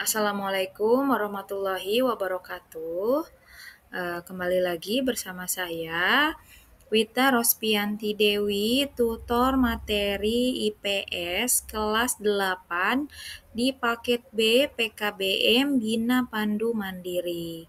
Assalamualaikum warahmatullahi wabarakatuh. Kembali lagi bersama saya, Wita Rospianti Dewi, tutor materi IPS kelas 8 di paket B PKBM Bina Pandu Mandiri.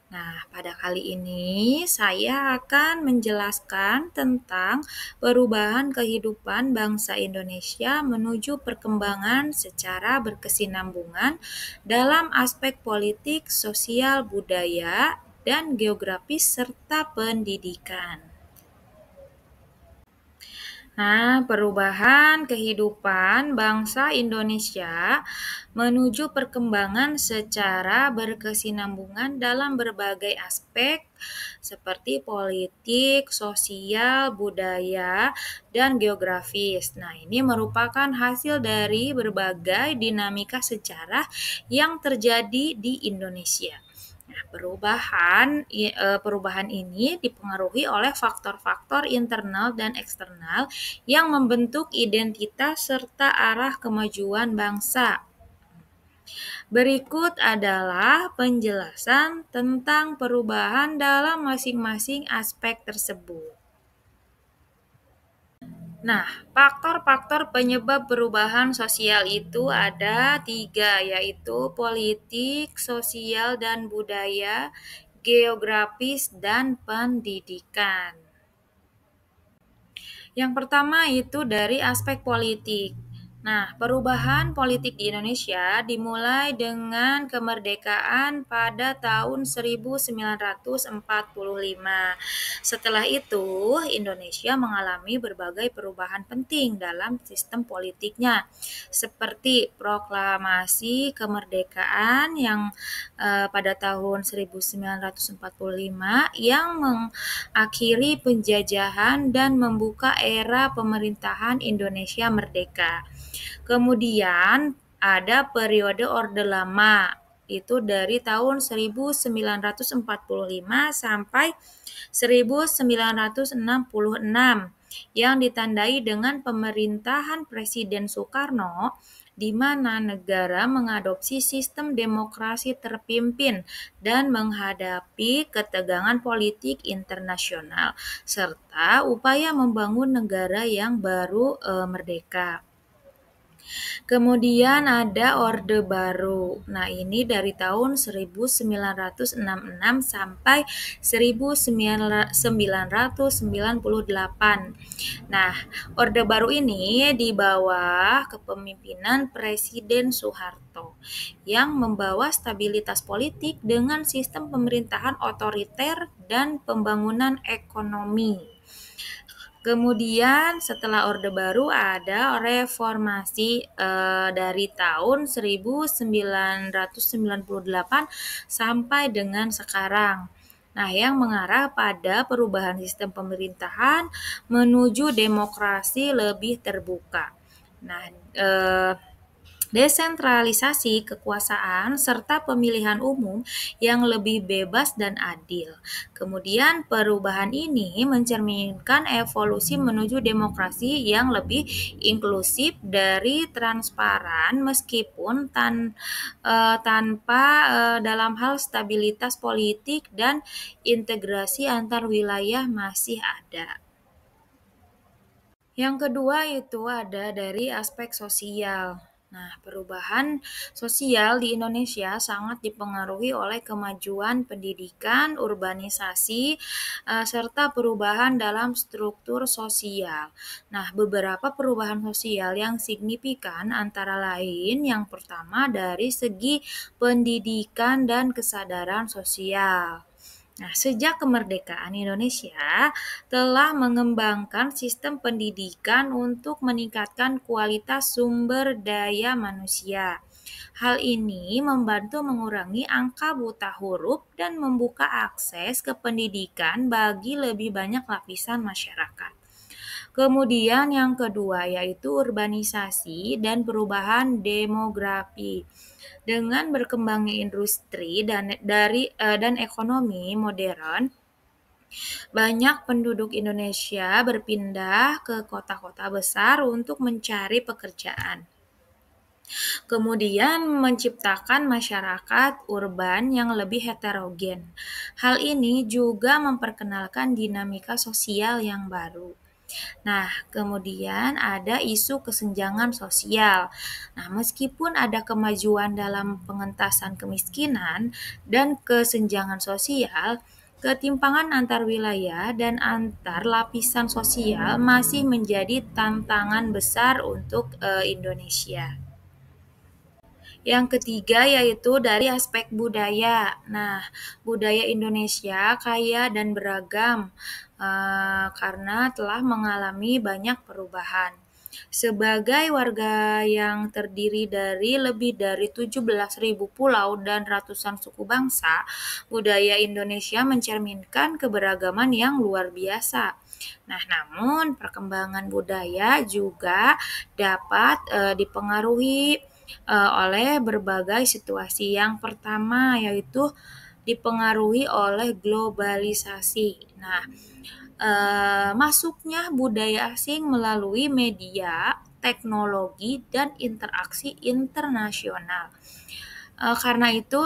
Nah, pada kali ini saya akan menjelaskan tentang perubahan kehidupan bangsa Indonesia menuju perkembangan secara berkesinambungan dalam aspek politik, sosial, budaya, dan geografis serta pendidikan. Nah, perubahan kehidupan bangsa Indonesia menuju perkembangan secara berkesinambungan dalam berbagai aspek seperti politik, sosial, budaya, dan geografis. Nah, ini merupakan hasil dari berbagai dinamika sejarah yang terjadi di Indonesia. Nah, perubahan ini dipengaruhi oleh faktor-faktor internal dan eksternal yang membentuk identitas serta arah kemajuan bangsa. Berikut adalah penjelasan tentang perubahan dalam masing-masing aspek tersebut. Nah, faktor-faktor penyebab perubahan sosial itu ada 3, yaitu politik, sosial dan budaya, geografis, dan pendidikan. Yang pertama itu dari aspek politik. Nah, perubahan politik di Indonesia dimulai dengan kemerdekaan pada tahun 1945. Setelah itu, Indonesia mengalami berbagai perubahan penting dalam sistem politiknya, seperti proklamasi kemerdekaan yang pada tahun 1945 yang mengakhiri penjajahan dan membuka era pemerintahan Indonesia merdeka. Kemudian ada periode Orde Lama, itu dari tahun 1945 sampai 1966 yang ditandai dengan pemerintahan Presiden Soekarno di mana negara mengadopsi sistem demokrasi terpimpin dan menghadapi ketegangan politik internasional serta upaya membangun negara yang baru merdeka. Kemudian ada Orde Baru. Nah, ini dari tahun 1966 sampai 1998. Nah, Orde Baru ini di bawah kepemimpinan Presiden Soeharto yang membawa stabilitas politik dengan sistem pemerintahan otoriter dan pembangunan ekonomi. Kemudian setelah Orde Baru ada reformasi dari tahun 1998 sampai dengan sekarang. Nah, yang mengarah pada perubahan sistem pemerintahan menuju demokrasi lebih terbuka. Nah, desentralisasi kekuasaan serta pemilihan umum yang lebih bebas dan adil. Kemudian perubahan ini mencerminkan evolusi menuju demokrasi yang lebih inklusif dari transparan meskipun tanpa dalam hal stabilitas politik dan integrasi antar wilayah masih ada. Yang kedua itu ada dari aspek sosial. Nah, perubahan sosial di Indonesia sangat dipengaruhi oleh kemajuan pendidikan, urbanisasi, serta perubahan dalam struktur sosial. Nah, beberapa perubahan sosial yang signifikan antara lain yang pertama dari segi pendidikan dan kesadaran sosial. Nah, sejak kemerdekaan Indonesia telah mengembangkan sistem pendidikan untuk meningkatkan kualitas sumber daya manusia. Hal ini membantu mengurangi angka buta huruf dan membuka akses ke pendidikan bagi lebih banyak lapisan masyarakat. Kemudian yang kedua yaitu urbanisasi dan perubahan demografi. Dengan berkembangnya industri dan ekonomi modern, banyak penduduk Indonesia berpindah ke kota-kota besar untuk mencari pekerjaan. Kemudian menciptakan masyarakat urban yang lebih heterogen. Hal ini juga memperkenalkan dinamika sosial yang baru. Nah, kemudian ada isu kesenjangan sosial. Nah, meskipun ada kemajuan dalam pengentasan kemiskinan dan kesenjangan sosial, ketimpangan antar wilayah dan antar lapisan sosial masih menjadi tantangan besar untuk Indonesia. Yang ketiga yaitu dari aspek budaya. Nah, budaya Indonesia kaya dan beragam karena telah mengalami banyak perubahan. Sebagai warga yang terdiri dari lebih dari 17.000 pulau dan ratusan suku bangsa, budaya Indonesia mencerminkan keberagaman yang luar biasa. Nah, namun perkembangan budaya juga dapat dipengaruhi oleh berbagai situasi. Yang pertama yaitu dipengaruhi oleh globalisasi. Nah, masuknya budaya asing melalui media, teknologi, dan interaksi internasional. Karena itu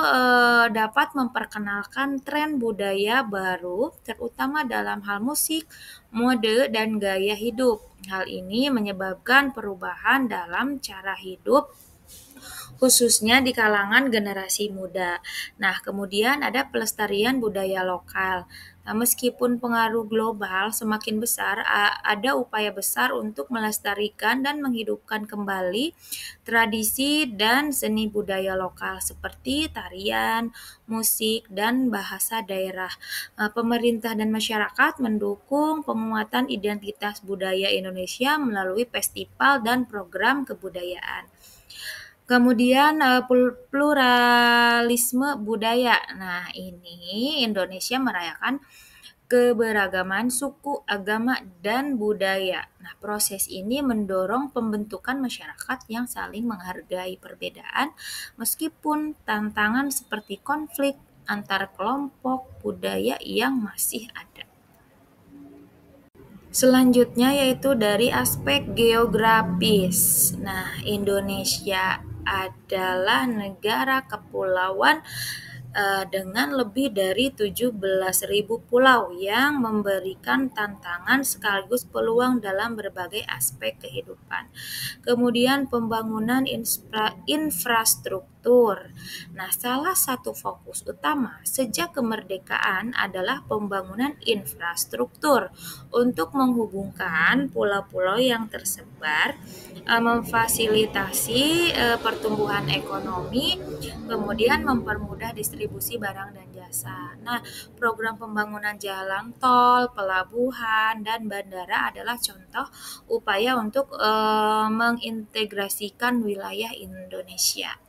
dapat memperkenalkan tren budaya baru, terutama dalam hal musik, mode, dan gaya hidup. Hal ini menyebabkan perubahan dalam cara hidup khususnya di kalangan generasi muda. Nah, kemudian ada pelestarian budaya lokal. Nah, meskipun pengaruh global semakin besar, ada upaya besar untuk melestarikan dan menghidupkan kembali tradisi dan seni budaya lokal seperti tarian, musik, dan bahasa daerah. Pemerintah dan masyarakat mendukung penguatan identitas budaya Indonesia melalui festival dan program kebudayaan. Kemudian pluralisme budaya. Nah, ini Indonesia merayakan keberagaman suku, agama, dan budaya. Nah, proses ini mendorong pembentukan masyarakat yang saling menghargai perbedaan meskipun tantangan seperti konflik antar kelompok budaya yang masih ada. Selanjutnya yaitu dari aspek geografis. Nah, Indonesia adalah negara kepulauan dengan lebih dari 17.000 pulau yang memberikan tantangan sekaligus peluang dalam berbagai aspek kehidupan. Kemudian pembangunan infrastruktur. Nah, salah satu fokus utama sejak kemerdekaan adalah pembangunan infrastruktur untuk menghubungkan pulau-pulau yang tersebar, memfasilitasi pertumbuhan ekonomi, kemudian mempermudah distribusi barang dan jasa. Nah, program pembangunan jalan tol, pelabuhan, dan bandara adalah contoh upaya untuk mengintegrasikan wilayah Indonesia.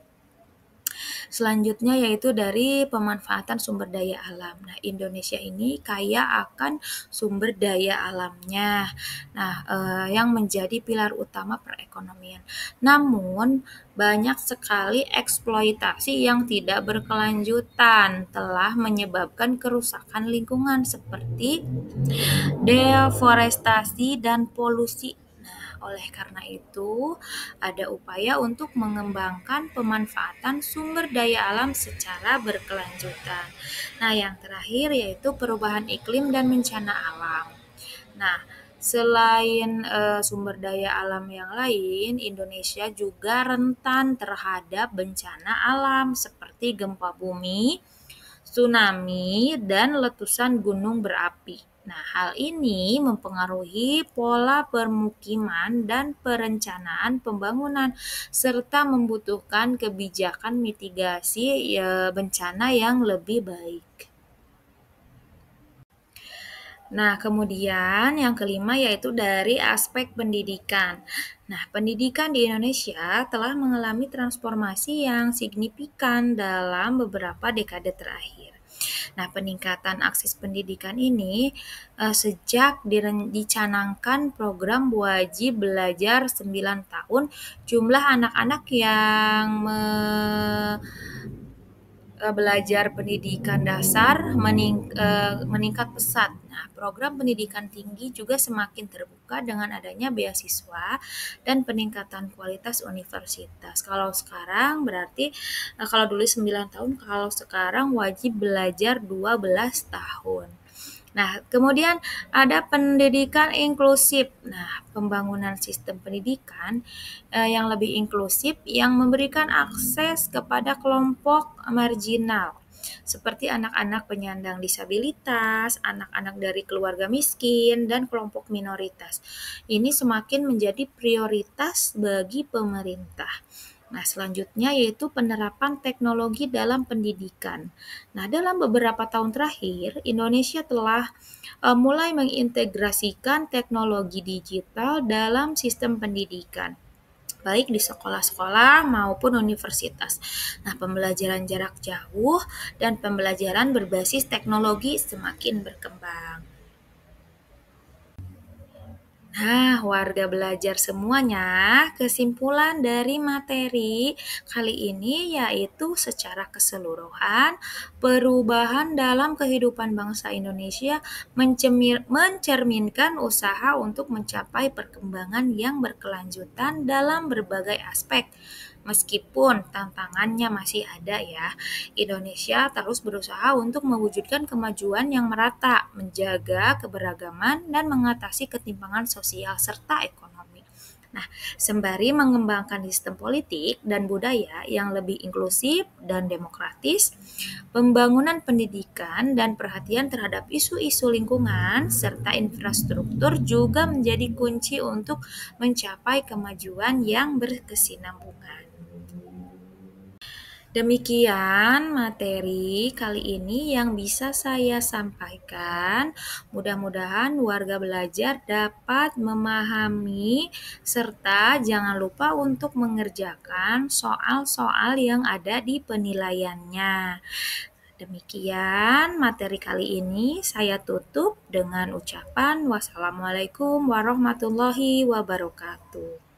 Selanjutnya yaitu dari pemanfaatan sumber daya alam. Nah, Indonesia ini kaya akan sumber daya alamnya. Nah, yang menjadi pilar utama perekonomian. Namun, banyak sekali eksploitasi yang tidak berkelanjutan telah menyebabkan kerusakan lingkungan seperti deforestasi dan polusi. Nah, oleh karena itu, ada upaya untuk mengembangkan pemanfaatan sumber daya alam secara berkelanjutan. Nah, yang terakhir yaitu perubahan iklim dan bencana alam. Nah, selain sumber daya alam yang lain, Indonesia juga rentan terhadap bencana alam seperti gempa bumi, tsunami, dan letusan gunung berapi. Nah, hal ini mempengaruhi pola permukiman dan perencanaan pembangunan serta membutuhkan kebijakan mitigasi bencana yang lebih baik. Nah, kemudian yang kelima yaitu dari aspek pendidikan. Nah, pendidikan di Indonesia telah mengalami transformasi yang signifikan dalam beberapa dekade terakhir. Nah, peningkatan akses pendidikan ini sejak dicanangkan program wajib belajar 9 tahun, jumlah anak-anak yang belajar pendidikan dasar meningkat pesat. Nah, program pendidikan tinggi juga semakin terbuka dengan adanya beasiswa dan peningkatan kualitas universitas. Kalau sekarang berarti kalau dulu 9 tahun, kalau sekarang wajib belajar 12 tahun. Nah, kemudian ada pendidikan inklusif. Nah, pembangunan sistem pendidikan yang lebih inklusif yang memberikan akses kepada kelompok marginal seperti anak-anak penyandang disabilitas, anak-anak dari keluarga miskin, dan kelompok minoritas. Ini semakin menjadi prioritas bagi pemerintah. Nah, selanjutnya yaitu penerapan teknologi dalam pendidikan. Nah, dalam beberapa tahun terakhir, Indonesia telah mulai mengintegrasikan teknologi digital dalam sistem pendidikan, baik di sekolah-sekolah maupun universitas. Nah, pembelajaran jarak jauh dan pembelajaran berbasis teknologi semakin berkembang. Nah, warga belajar semuanya, kesimpulan dari materi kali ini yaitu secara keseluruhan, perubahan dalam kehidupan bangsa Indonesia mencerminkan usaha untuk mencapai perkembangan yang berkelanjutan dalam berbagai aspek. Meskipun tantangannya masih ada ya, Indonesia terus berusaha untuk mewujudkan kemajuan yang merata, menjaga keberagaman, dan mengatasi ketimpangan sosial serta ekonomi. Nah, sembari mengembangkan sistem politik dan budaya yang lebih inklusif dan demokratis, pembangunan pendidikan dan perhatian terhadap isu-isu lingkungan serta infrastruktur juga menjadi kunci untuk mencapai kemajuan yang berkesinambungan. Demikian materi kali ini yang bisa saya sampaikan. Mudah-mudahan warga belajar dapat memahami serta jangan lupa untuk mengerjakan soal-soal yang ada di penilaiannya. Demikian materi kali ini saya tutup dengan ucapan wassalamualaikum warahmatullahi wabarakatuh.